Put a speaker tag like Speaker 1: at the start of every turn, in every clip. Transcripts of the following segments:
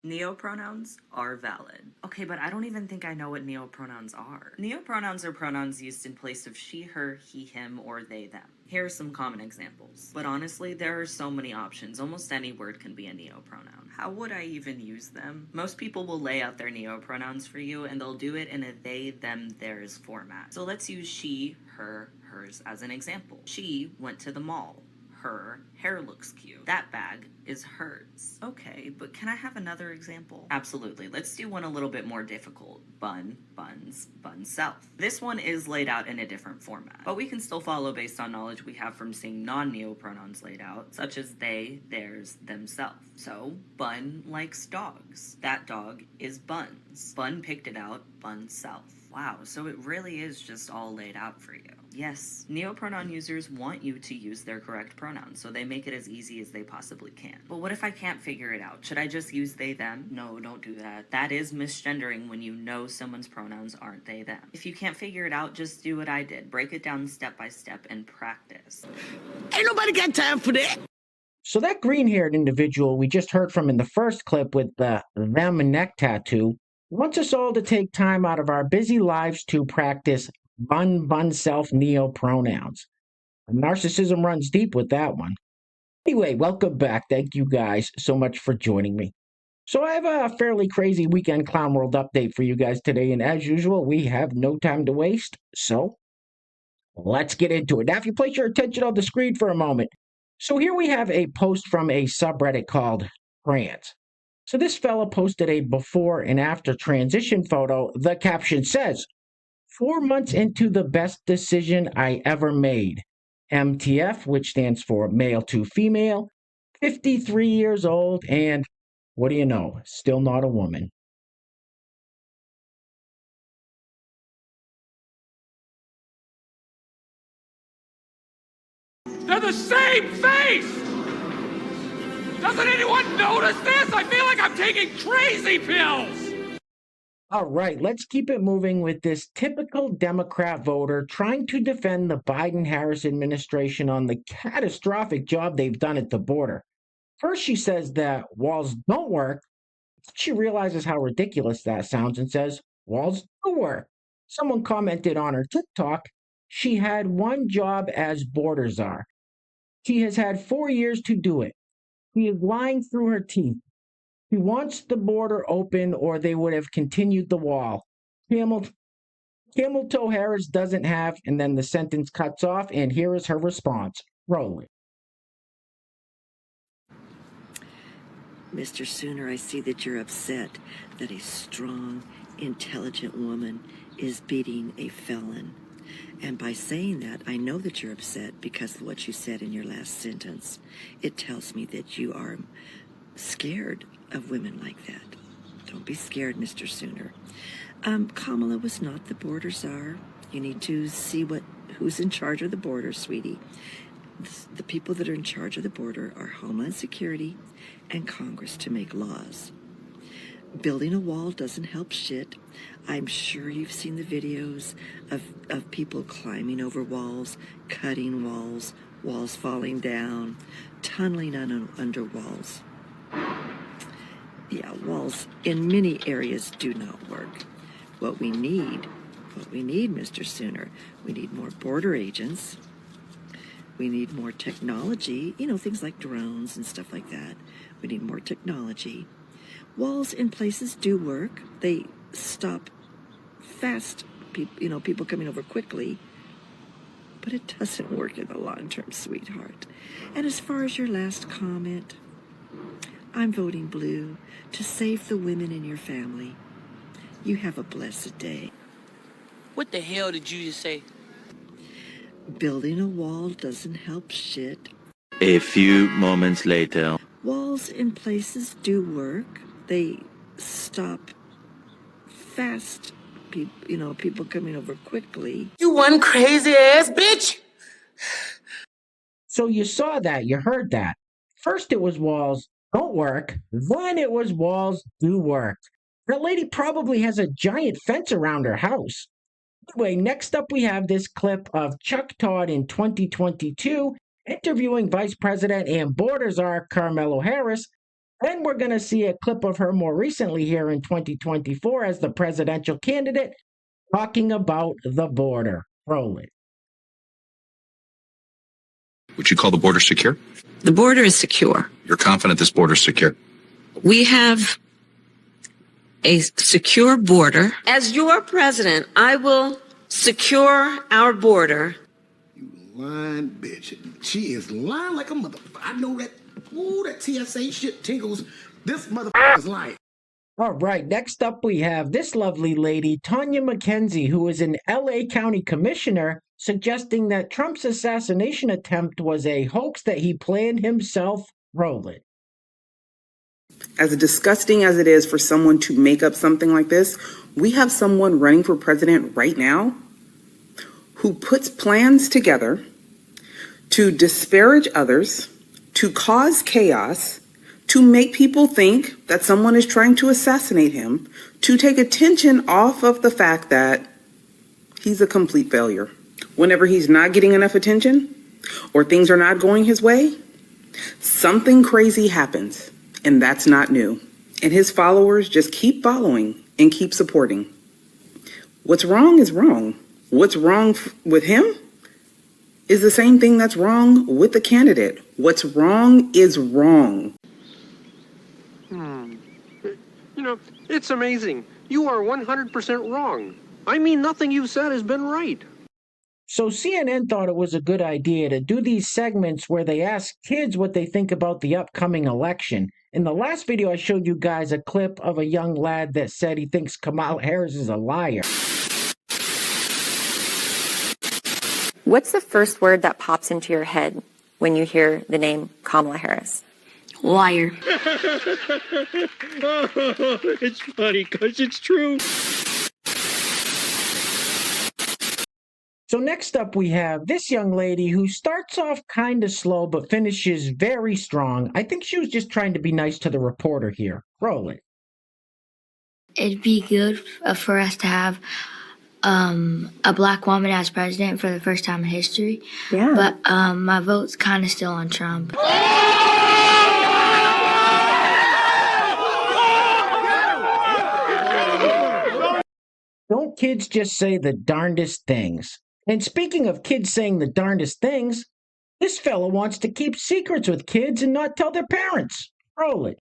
Speaker 1: Neopronouns are valid. Okay, but I don't even think I know what neopronouns are. Neopronouns are pronouns used in place of she, her, he, him, or they, them. Here are some common examples. But honestly, there are so many options. Almost any word can be a neopronoun. How would I even use them? Most people will lay out their neopronouns for you, and they'll do it in a they, them, theirs format. So let's use she, her, hers as an example. She went to the mall. Her hair looks cute. That bag is hers. Okay, but can I have another example? Absolutely. Let's do one a little bit more difficult. Bun, buns, bun self. This one is laid out in a different format, but we can still follow based on knowledge we have from seeing non-neopronouns laid out, such as they, theirs, themselves. So, Bun likes dogs. That dog is Buns. Bun picked it out, Bun self. Wow, so it really is just all laid out for you. Yes, neopronoun users want you to use their correct pronouns, so they make it as easy as they possibly can. But what if I can't figure it out? Should I just use they, them? No, don't do that. That is misgendering when you know someone's pronouns aren't they, them. If you can't figure it out, just do what I did. Break it down step by step and practice.
Speaker 2: Ain't nobody got time for that.
Speaker 3: So that green-haired individual we just heard from in the first clip with the them neck tattoo wants us all to take time out of our busy lives to practice bun self neopronouns. Narcissism runs deep with that one. Anyway, welcome back. Thank you guys so much for joining me. So I have a fairly crazy weekend clown world update for you guys today, and as usual, we have no time to waste. So let's get into it. Now, if you place your attention on the screen for a moment. So here we have a post from a subreddit called Trans. So this fella posted a before and after transition photo. The caption says, 4 months into the best decision I ever made. MTF, which stands for male to female, 53 years old, and what do you know? Still not a woman.
Speaker 4: They're the same face! Doesn't anyone notice this? I feel like I'm taking crazy pills!
Speaker 3: All right, let's keep it moving with this typical Democrat voter trying to defend the Biden-Harris administration on the catastrophic job they've done at the border. First, she says that walls don't work. She realizes how ridiculous that sounds and says, walls do work. Someone commented on her TikTok, she had one job as border czar. She has had 4 years to do it. She is lying through her teeth. She wants the border open or they would have continued the wall. Camel toe Harris doesn't have, and then the sentence cuts off, and here is her response. Roll it.
Speaker 2: Mr. Sooner, I see that you're upset that a strong, intelligent woman is beating a felon. And by saying that, I know that you're upset because of what you said in your last sentence. It tells me that you are scared of women like that. Don't be scared, Mr. Sooner. Kamala was not the border czar. You need to see who's in charge of the border, sweetie. The people that are in charge of the border are Homeland Security and Congress to make laws. Building a wall doesn't help shit. I'm sure you've seen the videos of people climbing over walls, cutting walls, walls falling down, tunneling under walls. Yeah, walls in many areas do not work. What we need, Mr. Sooner, we need more border agents. We need more technology, things like drones and stuff like that. We need more technology. Walls in places do work. They stop fast, people coming over quickly. But it doesn't work in the long term, sweetheart. And as far as your last comment, I'm voting blue to save the women in your family. You have a blessed day.
Speaker 5: What the hell did you just say?
Speaker 2: Building a wall doesn't help shit.
Speaker 6: A few moments later.
Speaker 2: Walls in places do work. They stop fast, people coming over quickly.
Speaker 5: You one crazy ass bitch!
Speaker 3: So you saw that, you heard that. First it was walls don't work, then it was walls do work. That lady probably has a giant fence around her house. Anyway, next up we have this clip of Chuck Todd in 2022 interviewing Vice President and border czar Carmelo Harris Then we're going to see a clip of her more recently here in 2024 as the presidential candidate talking about the border. Roll it.
Speaker 7: Would you call the border secure?
Speaker 8: The border is secure.
Speaker 7: You're confident this border is secure?
Speaker 8: We have a secure border. As your president, I will secure our border.
Speaker 9: You lying bitch. She is lying like a motherfucker. I know that. Ooh, that TSA shit tingles. This motherfucker's lying.
Speaker 3: All right, next up we have this lovely lady, Tanya McKenzie, who is an LA County commissioner, suggesting that Trump's assassination attempt was a hoax that he planned himself. Roll it.
Speaker 10: As disgusting as it is for someone to make up something like this, we have someone running for president right now who puts plans together to disparage others, to cause chaos, to make people think that someone is trying to assassinate him, to take attention off of the fact that he's a complete failure. Whenever he's not getting enough attention or things are not going his way, something crazy happens, and that's not new. And his followers just keep following and keep supporting. What's wrong is wrong. What's wrong with him is the same thing that's wrong with the candidate. What's wrong is wrong.
Speaker 11: You know, it's amazing. You are 100% wrong. I mean, nothing you've said has been right.
Speaker 3: So CNN thought it was a good idea to do these segments where they ask kids what they think about the upcoming election. In the last video, I showed you guys a clip of a young lad that said he thinks Kamala Harris is a liar.
Speaker 12: What's the first word that pops into your head when you hear the name Kamala Harris?
Speaker 13: Liar.
Speaker 11: It's funny because it's true.
Speaker 3: So next up we have this young lady who starts off kind of slow but finishes very strong. I think she was just trying to be nice to the reporter here. Roll it.
Speaker 13: It'd be good for us to have a black woman as president for the first time in history.
Speaker 12: Yeah.
Speaker 13: But my vote's kind of still on Trump.
Speaker 3: Don't kids just say the darndest things? And speaking of kids saying the darndest things, this fella wants to keep secrets with kids and not tell their parents. Roll it.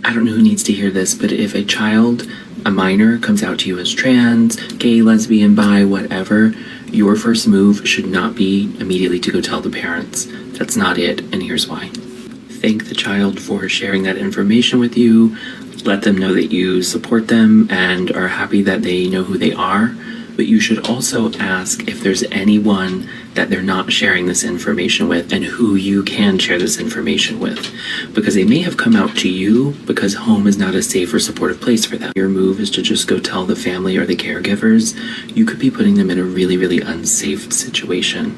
Speaker 14: I don't know who needs to hear this, but if a child, a minor, comes out to you as trans, gay, lesbian, bi, whatever, your first move should not be immediately to go tell the parents. That's not it, and here's why. Thank the child for sharing that information with you. Let them know that you support them and are happy that they know who they are. But you should also ask if there's anyone that they're not sharing this information with and who you can share this information with. Because they may have come out to you because home is not a safe or supportive place for them. Your move is to just go tell the family or the caregivers. You could be putting them in a really, really unsafe situation.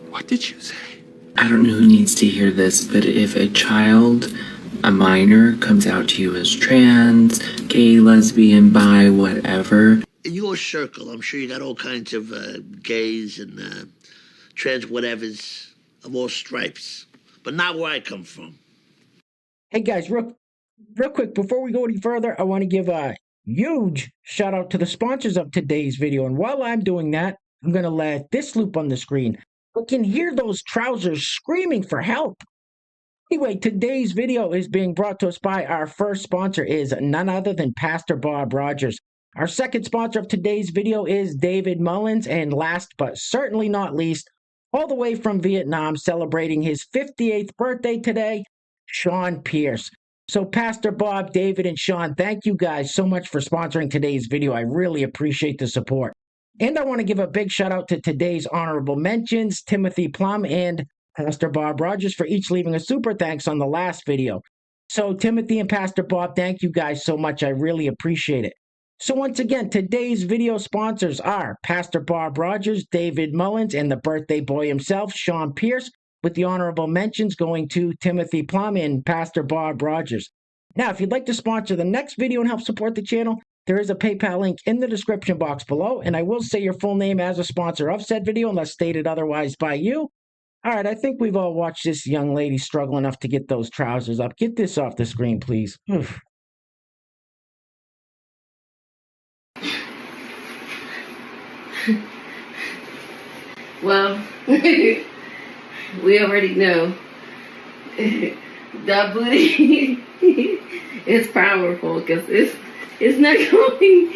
Speaker 7: What did you say?
Speaker 14: I don't know who needs to hear this, but if a child, a minor, comes out to you as trans, gay, lesbian, bi, whatever.
Speaker 15: In your circle, I'm sure you got all kinds of gays and trans whatevers of all stripes, but not where I come from.
Speaker 3: Hey guys, real quick, before we go any further, I want to give a huge shout out to the sponsors of today's video. And while I'm doing that, I'm going to let this loop on the screen. I can hear those trousers screaming for help. Anyway, today's video is being brought to us by our first sponsor is none other than Pastor Bob Rogers. Our second sponsor of today's video is David Mullins. And last but certainly not least, all the way from Vietnam, celebrating his 58th birthday today, Sean Pierce. So Pastor Bob, David, and Sean, thank you guys so much for sponsoring today's video. I really appreciate the support. And I want to give a big shout out to today's honorable mentions, Timothy Plum and Pastor Bob Rogers, for each leaving a super thanks on the last video. So Timothy and Pastor Bob, thank you guys so much. I really appreciate it. So once again, today's video sponsors are Pastor Bob Rogers, David Mullins, and the birthday boy himself, Sean Pierce, with the honorable mentions going to Timothy Plum and Pastor Bob Rogers. Now, if you'd like to sponsor the next video and help support the channel, there is a PayPal link in the description box below, and I will say your full name as a sponsor of said video unless stated otherwise by you. All right, I think we've all watched this young lady struggle enough to get those trousers up. Get this off the screen, please. Oof.
Speaker 16: Well, we already know that booty is powerful because it's not going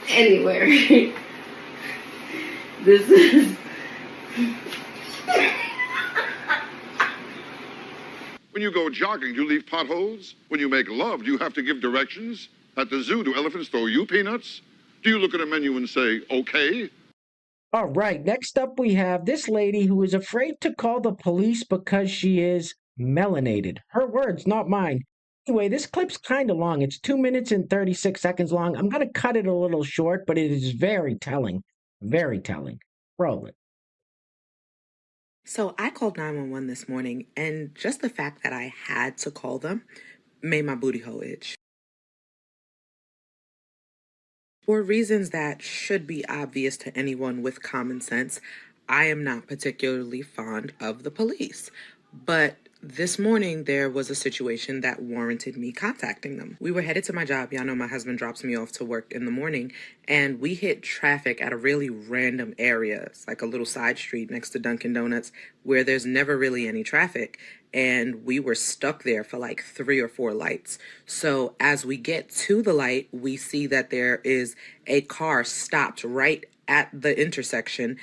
Speaker 16: anywhere. This is.
Speaker 17: When you go jogging, do you leave potholes? When you make love, do you have to give directions? At the zoo, do elephants throw you peanuts? Do you look at a menu and say, okay?
Speaker 3: All right, next up we have this lady who is afraid to call the police because she is melanated. Her words, not mine. Anyway, this clip's kind of long. It's 2 minutes and 36 seconds long. I'm going to cut it a little short, but it is very telling. Very telling. Roll it.
Speaker 18: So I called 911 this morning, and just the fact that I had to call them made my booty hole itch. For reasons that should be obvious to anyone with common sense, I am not particularly fond of the police. But this morning, there was a situation that warranted me contacting them. We were headed to my job. Y'all know my husband drops me off to work in the morning, and we hit traffic at a really random area. It's like a little side street next to Dunkin' Donuts where there's never really any traffic. And we were stuck there for like 3 or 4 lights. So as we get to the light, we see that there is a car stopped right at the intersection,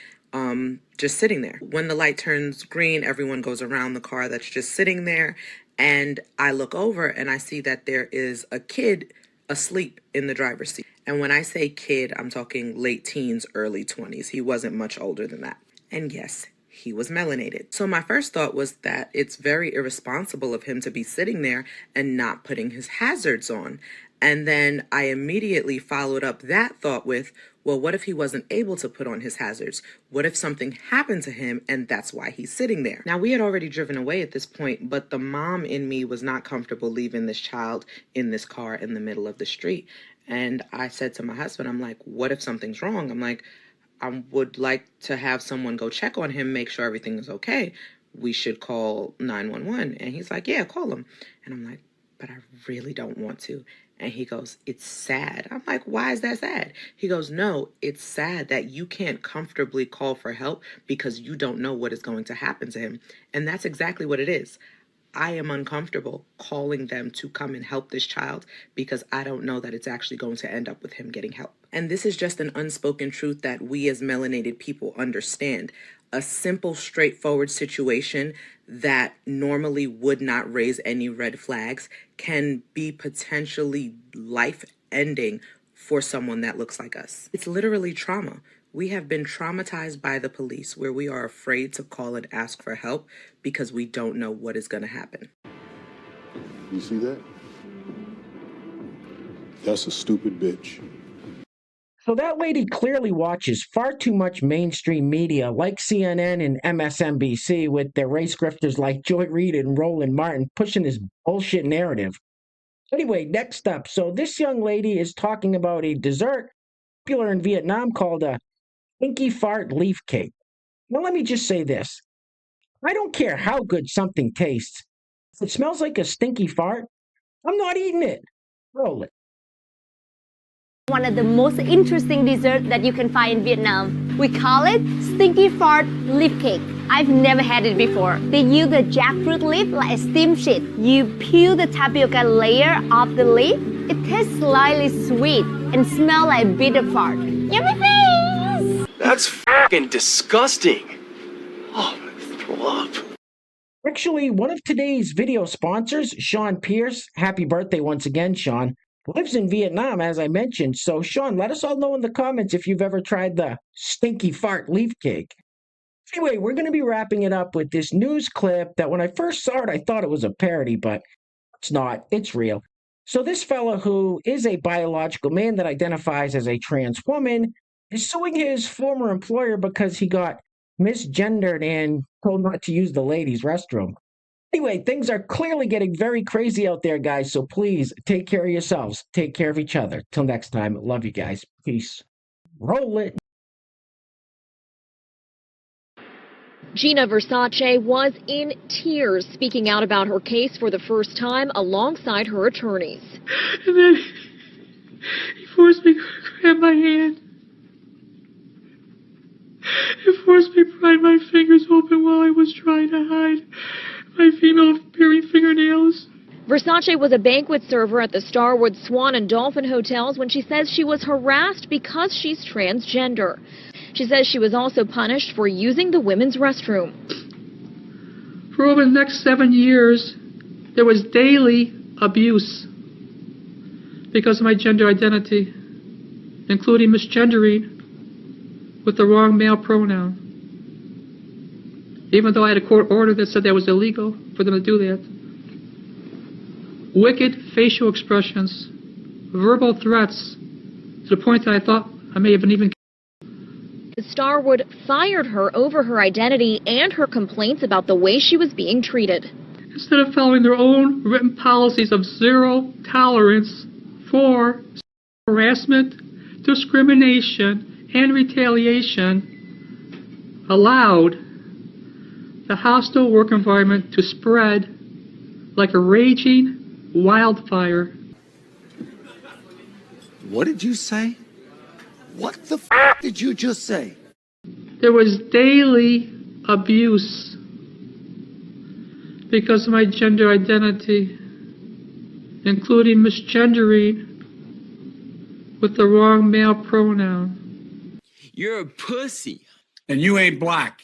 Speaker 18: just sitting there. When the light turns green, everyone goes around the car that's just sitting there. And I look over and I see that there is a kid asleep in the driver's seat. And when I say kid, I'm talking late teens, early 20s. He wasn't much older than that. And yes, he was melanated. So my first thought was that it's very irresponsible of him to be sitting there and not putting his hazards on. And then I immediately followed up that thought with, well, what if he wasn't able to put on his hazards? What if something happened to him and that's why he's sitting there? Now, we had already driven away at this point, but the mom in me was not comfortable leaving this child in this car in the middle of the street. And I said to my husband, I'm like, what if something's wrong? I'm like, I would like to have someone go check on him, make sure everything is okay. We should call 911. And he's like, yeah, call him. And I'm like, but I really don't want to. And he goes, it's sad. I'm like, why is that sad? He goes, no, it's sad that you can't comfortably call for help because you don't know what is going to happen to him. And that's exactly what it is. I am uncomfortable calling them to come and help this child because I don't know that it's actually going to end up with him getting help. And this is just an unspoken truth that we as melanated people understand. A simple, straightforward situation that normally would not raise any red flags can be potentially life-ending for someone that looks like us. It's literally trauma. We have been traumatized by the police where we are afraid to call and ask for help because we don't know what is going to happen.
Speaker 19: You see that? That's a stupid bitch.
Speaker 3: So that lady clearly watches far too much mainstream media like CNN and MSNBC with their race grifters like Joy Reid and Roland Martin pushing this bullshit narrative. Anyway, next up. So this young lady is talking about a dessert popular in Vietnam called a stinky fart leaf cake. Now let me just say this. I don't care how good something tastes. If it smells like a stinky fart, I'm not eating it. Roll it.
Speaker 20: One of the most interesting desserts that you can find in Vietnam. We call it stinky fart leaf cake. I've never had it before. They use the jackfruit leaf like a steam sheet. You peel the tapioca layer off the leaf. It tastes slightly sweet and smells like bitter fart. Yummy face!
Speaker 21: That's fucking disgusting. Oh, I'm gonna throw up.
Speaker 3: Actually, one of today's video sponsors, Sean Pierce, happy birthday once again, Sean, lives in Vietnam, as I mentioned. So, Sean, let us all know in the comments if you've ever tried the stinky fart leaf cake. Anyway, we're going to be wrapping it up with this news clip that when I first saw it, I thought it was a parody, but it's not. It's real. So this fella who is a biological man that identifies as a trans woman is suing his former employer because he got misgendered and told not to use the ladies' restroom. Anyway, things are clearly getting very crazy out there, guys, so please take care of yourselves. Take care of each other. Till next time, love you guys. Peace. Roll it.
Speaker 1: Gina Versace was in tears, speaking out about her case for the first time alongside her attorneys.
Speaker 22: And then he forced me to grab my hand. He forced me to pry my fingers open while I was trying to hide my female-appearing fingernails.
Speaker 1: Versace was a banquet server at the Starwood Swan and Dolphin hotels when she says she was harassed because she's transgender. She says she was also punished for using the women's restroom.
Speaker 22: For over the next 7 years, there was daily abuse because of my gender identity, including misgendering with the wrong male pronoun. Even though I had a court order that said that was illegal for them to do that. Wicked facial expressions, verbal threats, to the point that I thought I may have been even.
Speaker 1: The Starwood fired her over her identity and her complaints about the way she was being treated.
Speaker 22: Instead of following their own written policies of zero tolerance for harassment, discrimination, and retaliation, allowed the hostile work environment to spread like a raging wildfire.
Speaker 23: What did you say? What the did you just say?
Speaker 22: There was daily abuse because of my gender identity, including misgendering with the wrong male pronoun.
Speaker 23: You're a pussy.
Speaker 4: And you ain't black.